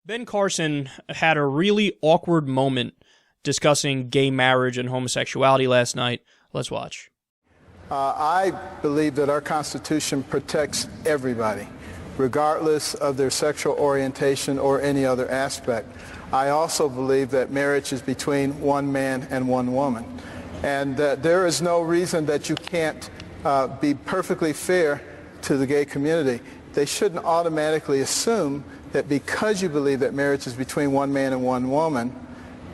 Ben Carson had a really awkward moment discussing gay marriage and homosexuality last night. Let's watch. I believe that our Constitution protects everybody, regardless of their sexual orientation or any other aspect. I also believe that marriage is between one man and one woman, and that there is no reason that you can't be perfectly fair to the gay community. They shouldn't automatically assume that because you believe that marriage is between one man and one woman,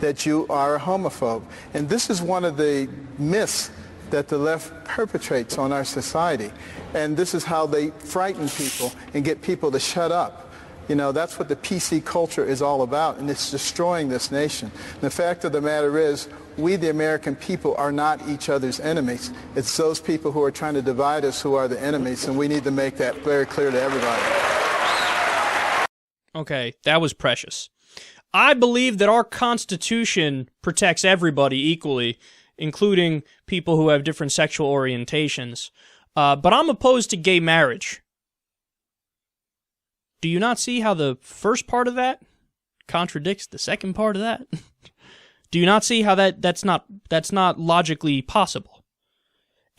that you are a homophobe. And this is one of the myths that the left perpetrates on our society. And this is how they frighten people and get people to shut up. You know, that's what the PC culture is all about, and it's destroying this nation. And the fact of the matter is, we, the American people, are not each other's enemies. It's those people who are trying to divide us who are the enemies, and we need to make that very clear to everybody. Okay, that was precious. I believe that our Constitution protects everybody equally, including people who have different sexual orientations. But I'm opposed to gay marriage. Do you not see how the first part of that contradicts the second part of that? Do you not see how that's not logically possible?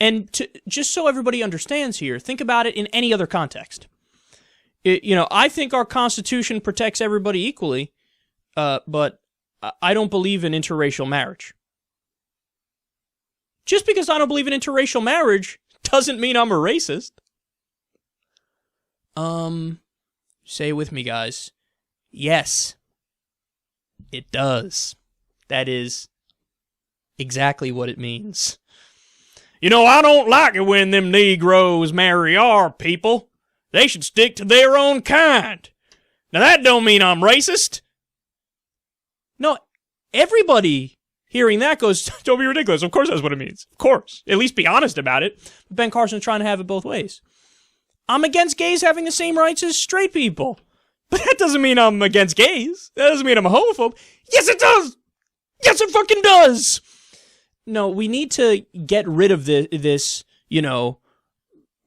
And just so everybody understands here, think about it in any other context. I think our Constitution protects everybody equally, but I don't believe in interracial marriage. Just because I don't believe in interracial marriage doesn't mean I'm a racist. Say it with me, guys. Yes, it does. That is exactly what it means. I don't like it when them Negroes marry our people. They should stick to their own kind. Now that don't mean I'm racist. No, everybody hearing that goes, don't be ridiculous. Of course that's what it means. Of course. At least be honest about it. But Ben Carson's trying to have it both ways. I'm against gays having the same rights as straight people. But that doesn't mean I'm against gays. That doesn't mean I'm a homophobe. Yes, it does! Yes, it fucking does! No, we need to get rid of this,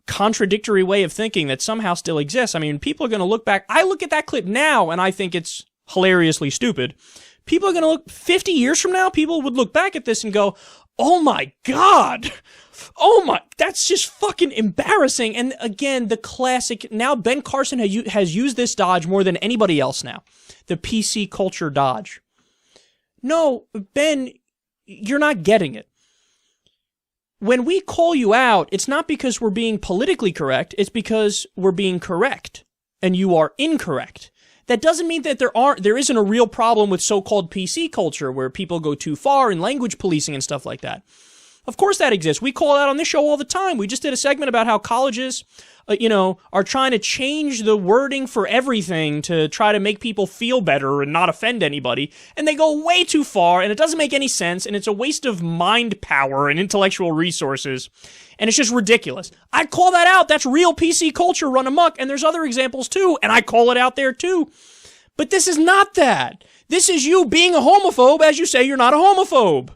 contradictory way of thinking that somehow still exists. I mean, people are going to look back. I look at that clip now, and I think it's hilariously stupid. People are going to look 50 years from now, people would look back at this and go, oh my God! That's just fucking embarrassing. And again, the classic, now Ben Carson has used this dodge more than anybody else now. The PC culture dodge. No, Ben, you're not getting it. When we call you out, it's not because we're being politically correct, it's because we're being correct, and you are incorrect. That doesn't mean that there isn't a real problem with so-called PC culture where people go too far in language policing and stuff like that. Of course that exists. We call it out on this show all the time. We just did a segment about how colleges, are trying to change the wording for everything to try to make people feel better and not offend anybody. And they go way too far, and it doesn't make any sense, and it's a waste of mind power and intellectual resources. And it's just ridiculous. I call that out. That's real PC culture run amok, and there's other examples too, and I call it out there too. But this is not that. This is you being a homophobe as you say you're not a homophobe.